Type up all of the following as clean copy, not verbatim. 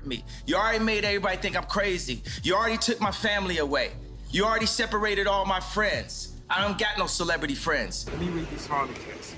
me. You already made everybody think I'm crazy. You already took my family away. You already separated all my friends. I don't got no celebrity friends. Let me read these Harley kids.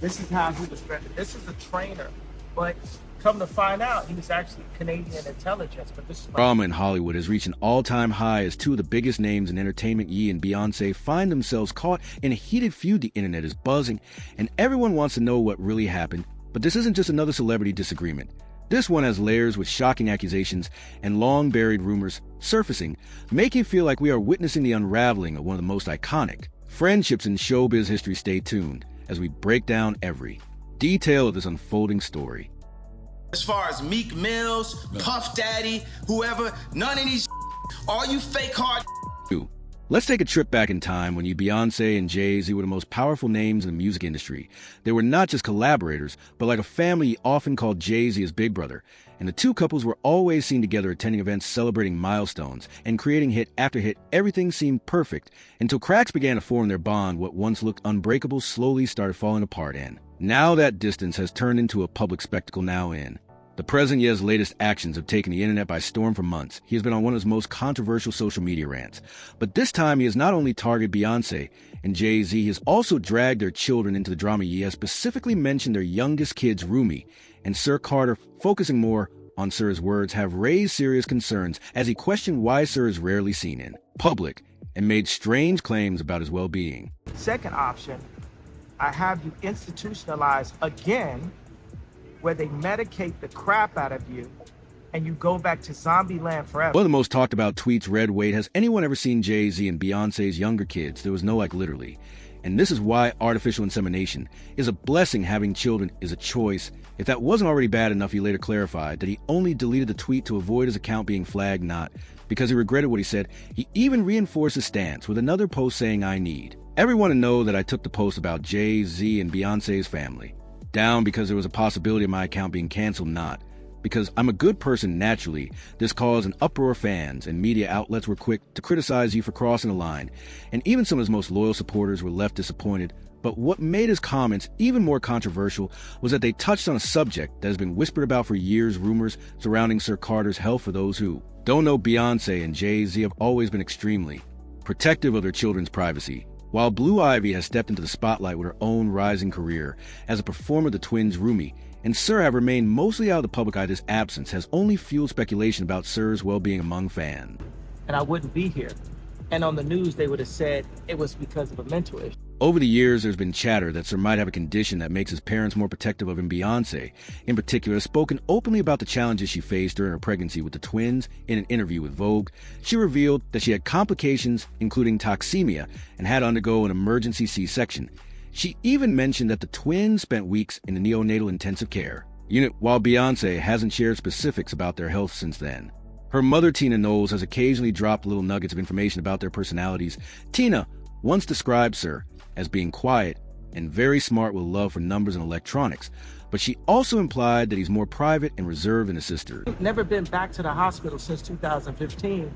This is how he was rendered. This is a trainer, but come to find out, he was actually Canadian intelligence. But this is drama in Hollywood has reached an all-time high as two of the biggest names in entertainment, Ye and Beyoncé, find themselves caught in a heated feud. The internet is buzzing, and everyone wants to know what really happened. But this isn't just another celebrity disagreement. This one has layers with shocking accusations and long-buried rumors surfacing, making it feel like we are witnessing the unraveling of one of the most iconic friendships in showbiz history. Stay tuned as we break down every detail of this unfolding story. As far as Meek Mills, Puff Daddy, whoever, none of these all you fake hard. Let's take a trip back in time when Beyoncé and Jay-Z were the most powerful names in the music industry. They were not just collaborators, but like a family, often called Jay-Z his big brother. And the two couples were always seen together attending events celebrating milestones and creating hit after hit. Everything seemed perfect until cracks began to form in their bond. What once looked unbreakable slowly started falling apart, and now that distance has turned into a public spectacle. The president, Ye's latest actions have taken the internet by storm for months. He has been on one of his most controversial social media rants. But this time, he has not only targeted Beyoncé and Jay-Z, he has also dragged their children into the drama. He has specifically mentioned their youngest kids, Rumi and Sir Carter. Focusing more on Sir's words have raised serious concerns as he questioned why Sir is rarely seen in public and made strange claims about his well-being. Second option, I have you institutionalized again, where they medicate the crap out of you and you go back to zombie land forever. One of the most talked about tweets read, "Wait, has anyone ever seen Jay-Z and Beyoncé's younger kids?" There was no literally. And this is why artificial insemination is a blessing. Having children is a choice. If that wasn't already bad enough, he later clarified that he only deleted the tweet to avoid his account being flagged, not because he regretted what he said. He even reinforced his stance with another post saying, "I need everyone to know that I took the post about Jay-Z and Beyoncé's family down because there was a possibility of my account being canceled, not because I'm a good person naturally." This caused an uproar. Fans and media outlets were quick to criticize you for crossing the line, and even some of his most loyal supporters were left disappointed. But what made his comments even more controversial was that they touched on a subject that has been whispered about for years: rumors surrounding Sir Carter's health. For those who don't know, Beyoncé and Jay-Z have always been extremely protective of their children's privacy. While Blue Ivy has stepped into the spotlight with her own rising career as a performer, the twins Rumi and Sir have remained mostly out of the public eye. This absence has only fueled speculation about Sir's well-being among fans. And I wouldn't be here. And on the news, they would have said it was because of a mental issue. Over the years, there's been chatter that Sir might have a condition that makes his parents more protective of him. Beyoncé, in particular, has spoken openly about the challenges she faced during her pregnancy with the twins. In an interview with Vogue, she revealed that she had complications, including toxemia, and had to undergo an emergency C-section. She even mentioned that the twins spent weeks in the neonatal intensive care unit, while Beyoncé hasn't shared specifics about their health since then. Her mother, Tina Knowles, has occasionally dropped little nuggets of information about their personalities. Tina once described Sir as being quiet and very smart with a love for numbers and electronics, but she also implied that he's more private and reserved than his sister. Never been back to the hospital since 2015,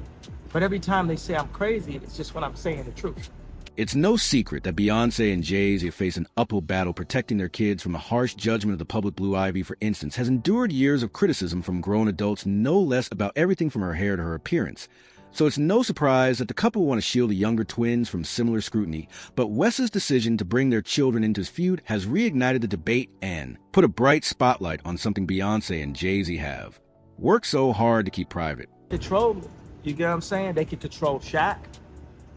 but every time they say I'm crazy, it's just when I'm saying the truth. It's no secret that Beyoncé and Jay-Z face an uphill battle protecting their kids from the harsh judgment of the public. Blue Ivy, for instance, has endured years of criticism from grown adults, no less about everything from her hair to her appearance. So it's no surprise that the couple want to shield the younger twins from similar scrutiny. But Wes's decision to bring their children into his feud has reignited the debate and put a bright spotlight on something Beyoncé and Jay-Z have worked so hard to keep private. Control, you get what I'm saying? They can control Shaq.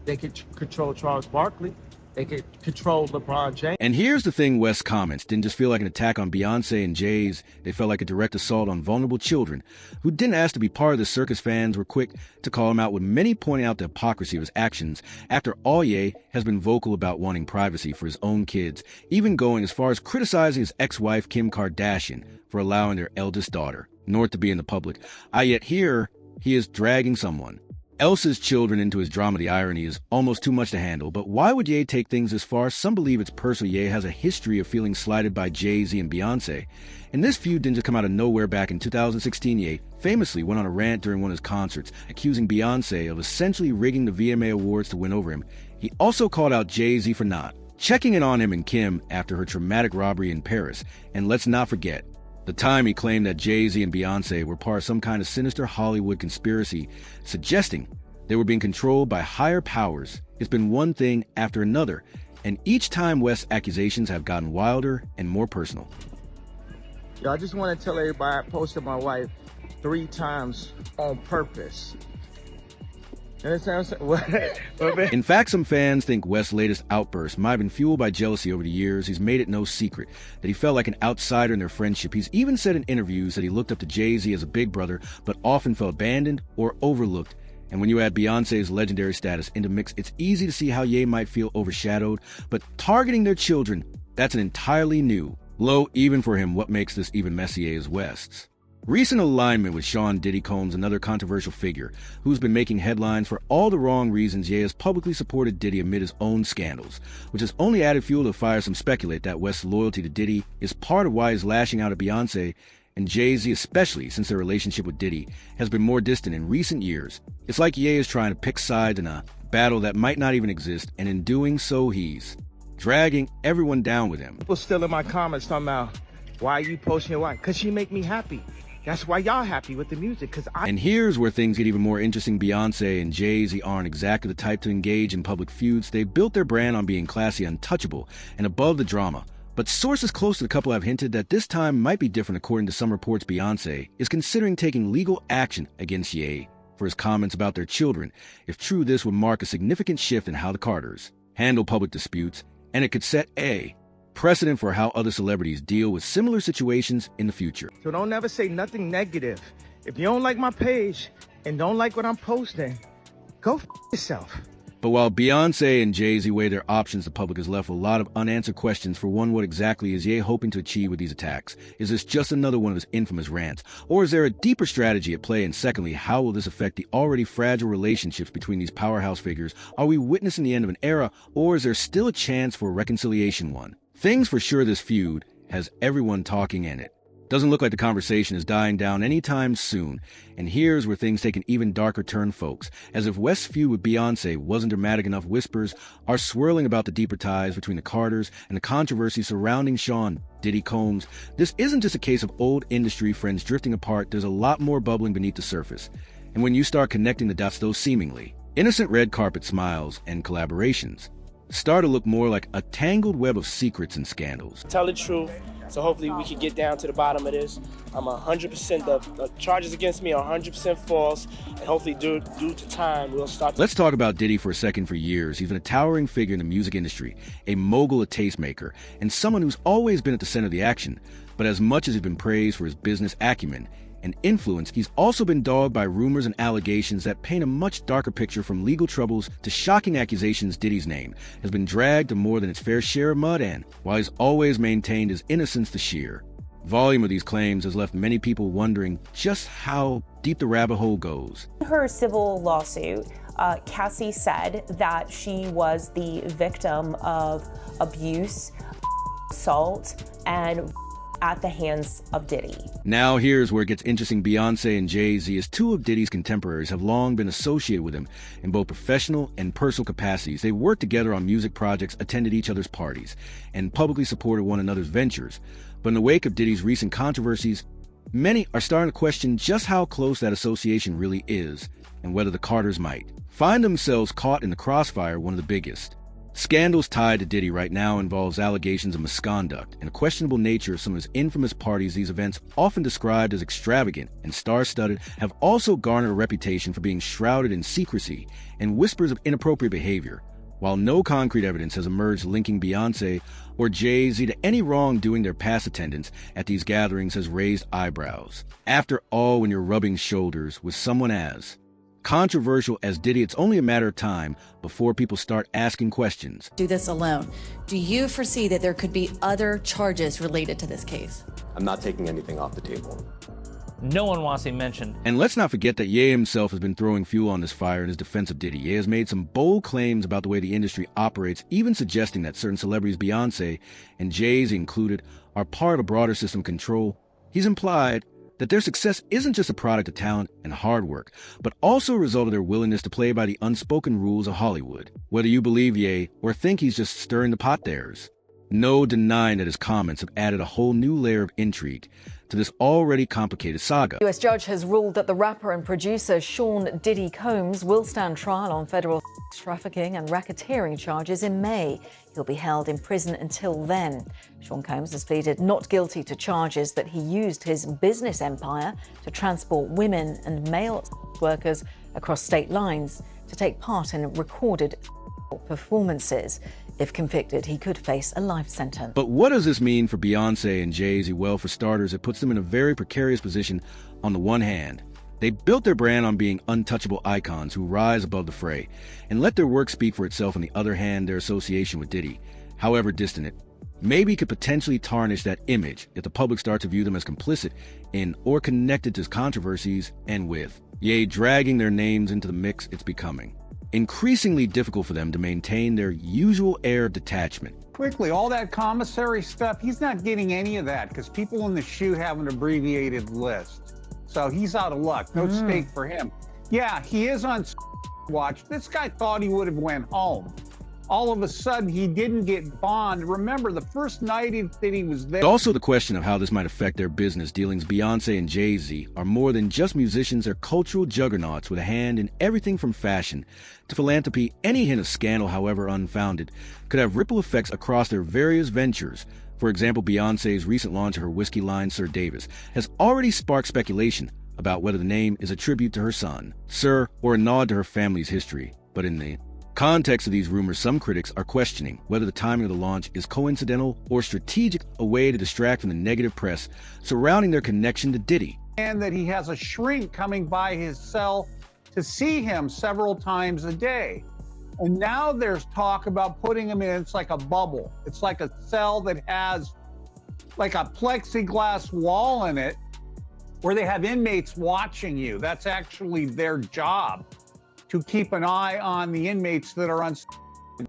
They could control Charles Barkley. They could control LeBron James. And here's the thing: West's comments didn't just feel like an attack on Beyoncé and Jay's. They felt like a direct assault on vulnerable children who didn't ask to be part of the circus. Fans were quick to call him out, with many pointing out the hypocrisy of his actions. After all, Ye has been vocal about wanting privacy for his own kids, even going as far as criticizing his ex-wife Kim Kardashian for allowing their eldest daughter, North, to be in the public eye. Yet here he is dragging someone else's children into his drama. The irony is almost too much to handle. But why would Ye take things this far? Some believe it's personal. Ye has a history of feeling slighted by Jay-Z and Beyoncé. And this feud didn't just come out of nowhere. Back in 2016, Ye famously went on a rant during one of his concerts, accusing Beyoncé of essentially rigging the VMA Awards to win over him. He also called out Jay-Z for not checking in on him and Kim after her traumatic robbery in Paris. And let's not forget, The time he claimed that Jay-Z and Beyoncé were part of some kind of sinister Hollywood conspiracy, suggesting they were being controlled by higher powers. It's been one thing after another, and each time West's accusations have gotten wilder and more personal. Yo, I just want to tell everybody I posted my wife 3 times on purpose. You understand what I'm saying? In fact, some fans think West's latest outburst might have been fueled by jealousy over the years. He's made it no secret that he felt like an outsider in their friendship. He's even said in interviews that he looked up to Jay-Z as a big brother, but often felt abandoned or overlooked. And when you add Beyoncé's legendary status into mix, it's easy to see how Ye might feel overshadowed. But targeting their children, that's an entirely new low even for him. What makes this even messier is West's recent alignment with Sean Diddy Combs, another controversial figure who's been making headlines for all the wrong reasons. Ye has publicly supported Diddy amid his own scandals, which has only added fuel to the fire. Some speculate that West's loyalty to Diddy is part of why he's lashing out at Beyoncé and Jay-Z, especially since their relationship with Diddy has been more distant in recent years. It's like Ye is trying to pick sides in a battle that might not even exist, and in doing so, he's dragging everyone down with him. People still in my comments talking about, why are you posting your wife? Because she make me happy. That's why y'all happy with the music, because And here's where things get even more interesting. Beyoncé and Jay-Z aren't exactly the type to engage in public feuds. They built their brand on being classy, untouchable, and above the drama. But sources close to the couple have hinted that this time might be different. According to some reports, Beyoncé is considering taking legal action against Ye for his comments about their children. If true, this would mark a significant shift in how the Carters handle public disputes, and it could set a precedent for how other celebrities deal with similar situations in the future. So don't never say nothing negative. If you don't like my page and don't like what I'm posting, go f yourself. But while Beyoncé and Jay-Z weigh their options, the public is left with a lot of unanswered questions. For one, what exactly is Ye hoping to achieve with these attacks? Is this just another one of his infamous rants? Or is there a deeper strategy at play? And secondly, how will this affect the already fragile relationships between these powerhouse figures? Are we witnessing the end of an era, or is there still a chance for a reconciliation one? Things for sure, this feud has everyone talking in it. Doesn't look like the conversation is dying down anytime soon. And here's where things take an even darker turn, folks. As if West's feud with Beyoncé wasn't dramatic enough, whispers are swirling about the deeper ties between the Carters and the controversy surrounding Sean Diddy Combs. This isn't just a case of old industry friends drifting apart. There's a lot more bubbling beneath the surface. And when you start connecting the dots, those seemingly innocent red carpet smiles and collaborations start to look more like a tangled web of secrets and scandals. Tell the truth, so hopefully we can get down to the bottom of this. I'm 100%, the charges against me are 100% false, and hopefully due to time, we'll start to... Let's talk about Diddy for a second. For years, he's been a towering figure in the music industry, a mogul, a tastemaker, and someone who's always been at the center of the action. But as much as he's been praised for his business acumen and influence, he's also been dogged by rumors and allegations that paint a much darker picture. From legal troubles to shocking accusations, Diddy's name has been dragged to more than its fair share of mud, and while he's always maintained his innocence, the sheer volume of these claims has left many people wondering just how deep the rabbit hole goes. In her civil lawsuit, Cassie said that she was the victim of abuse, assault, and at the hands of Diddy. Now here's where it gets interesting. Beyoncé and Jay-Z, as two of Diddy's contemporaries, have long been associated with him in both professional and personal capacities. They worked together on music projects, attended each other's parties, and publicly supported one another's ventures. But in the wake of Diddy's recent controversies, many are starting to question just how close that association really is, and whether the Carters might find themselves caught in the crossfire. One of the biggest scandals tied to Diddy right now involves allegations of misconduct and the questionable nature of some of his infamous parties. These events, often described as extravagant and star-studded, have also garnered a reputation for being shrouded in secrecy and whispers of inappropriate behavior. While no concrete evidence has emerged linking Beyoncé or Jay-Z to any wrongdoing, their past attendance at these gatherings has raised eyebrows. After all, when you're rubbing shoulders with someone as controversial as Diddy, it's only a matter of time before people start asking questions. Do this alone. Do you foresee that there could be other charges related to this case? I'm not taking anything off the table. No one wants him mentioned. And let's not forget that Ye himself has been throwing fuel on this fire in his defense of Diddy. Ye has made some bold claims about the way the industry operates, even suggesting that certain celebrities, Beyoncé and Jay-Z included, are part of a broader system of control. He's implied that their success isn't just a product of talent and hard work, but also a result of their willingness to play by the unspoken rules of Hollywood. Whether you believe Ye or think he's just stirring the pot, there's No denying that his comments have added a whole new layer of intrigue to this already complicated saga. US judge has ruled that the rapper and producer Sean Diddy Combs will stand trial on federal trafficking and racketeering charges in May. He'll be held in prison until then. Sean Combs has pleaded not guilty to charges that he used his business empire to transport women and male workers across state lines to take part in recorded performances. If convicted, he could face a life sentence. But what does this mean for Beyoncé and Jay-Z? Well, for starters, it puts them in a very precarious position. On the one hand, they built their brand on being untouchable icons who rise above the fray and let their work speak for itself. On the other hand, their association with Diddy, however distant it maybe, could potentially tarnish that image if the public start to view them as complicit in or connected to controversies, and with, dragging their names into the mix, it's becoming increasingly difficult for them to maintain their usual air of detachment. Quickly, all that commissary stuff, he's not getting any of that because people in the shoot have an abbreviated list. So he's out of luck. No stake for him. Yeah, he is on watch. This guy thought he would have went home. All of a sudden, he didn't get bond. Remember, the first night that he was there. Also, the question of how this might affect their business dealings. Beyoncé and Jay-Z are more than just musicians. They're cultural juggernauts with a hand in everything from fashion to philanthropy. Any hint of scandal, however unfounded, could have ripple effects across their various ventures. For example, Beyoncé's recent launch of her whiskey line, Sir Davis, has already sparked speculation about whether the name is a tribute to her son, Sir, or a nod to her family's history. But in the context of these rumors, some critics are questioning whether the timing of the launch is coincidental or strategic, a way to distract from the negative press surrounding their connection to Diddy. And that he has a shrink coming by his cell to see him several times a day. And now there's talk about putting him in, it's like a bubble. It's like a cell that has like a plexiglass wall in it where they have inmates watching you. That's actually their job, to keep an eye on the inmates that are on.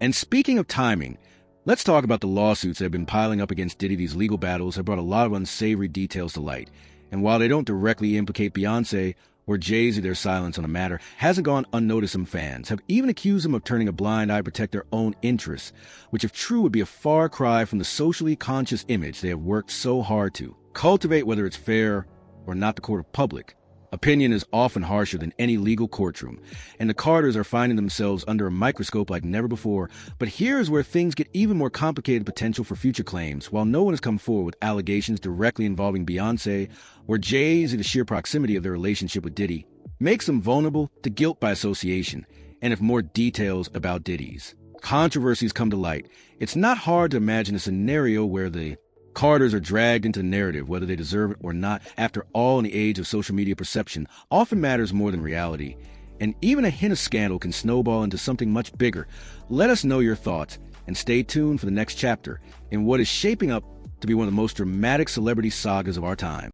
And speaking of timing, let's talk about the lawsuits that have been piling up against Diddy. These legal battles have brought a lot of unsavory details to light. And while they don't directly implicate Beyoncé or Jay-Z, their silence on the matter hasn't gone unnoticed. Some fans have even accused them of turning a blind eye to protect their own interests, which if true would be a far cry from the socially conscious image they have worked so hard to cultivate. Whether it's fair or not, the court of public opinion is often harsher than any legal courtroom, and the Carters are finding themselves under a microscope like never before. But here's where things get even more complicated. Potential for future claims. While no one has come forward with allegations directly involving Beyoncé or Jay-Z, the sheer proximity of their relationship with Diddy makes them vulnerable to guilt by association. And if more details about Diddy's controversies come to light, it's not hard to imagine a scenario where the Carters are dragged into the narrative, whether they deserve it or not. After all, in the age of social media, perception often matters more than reality, and even a hint of scandal can snowball into something much bigger. Let us know your thoughts, and stay tuned for the next chapter in what is shaping up to be one of the most dramatic celebrity sagas of our time.